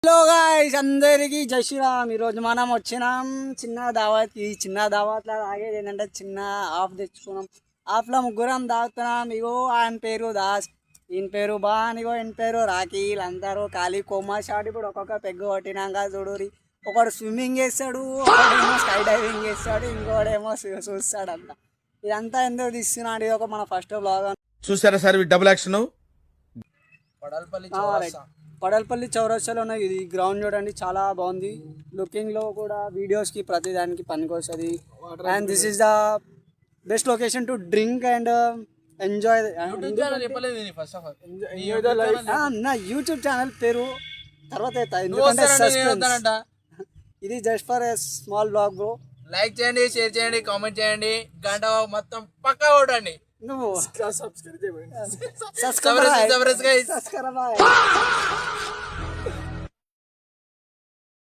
Hello guys, అందరికి జై శ్రీరామ్. ఈరోజు మనం వచ్చినాం చిన్న దావత్. ఈ చిన్న దావత్లో తాగేది ఏంటంటే చిన్న ఆఫ్ తెచ్చుకున్నాం. ఆఫ్లో ముగ్గురం తాగుతున్నాం. ఇగో ఆయన పేరు దాస్, ఈయన పేరు బాన్, ఇగో ఈయన పేరు రాఖీ. వీళ్ళందరూ ఖాళీ కొమ్మ షాట్. ఇప్పుడు ఒక్కొక్క పెగ్గు కొట్టినాక చూడురి. ఒకడు స్విమ్మింగ్ చేస్తాడు, ఒకడేమో స్కై డైవింగ్ చేస్తాడు, ఇంకోడేమో చూస్తాడు. అంతా ఇదంతా ఎందుకు తీస్తున్నాడు? ఇది ఒక మన ఫస్ట్ బ్లాగ్. చూసారా సార్ డబుల్ యాక్షన్. పడల్పల్లి చౌరస్తాలో ఉన్న ఇది గ్రౌండ్ చూడండి, చాలా బాగుంది. లుకింగ్లో కూడా వీడియోస్కి ప్రతిదానికి పనికొస్తుంది. And this is the best location to drink and enjoy. నా యూట్యూబ్ ఛానల్ పేరు తర్వాత ఎందుకంటే సస్పెన్స్. ఇది just for a small blog bro. Like చేయండి, షేర్ చేయండి, కామెంట్ చేయండి, గంట మొత్తం పక్కా కొట్టండి. నువ్వు సబ్స్క్రైబ్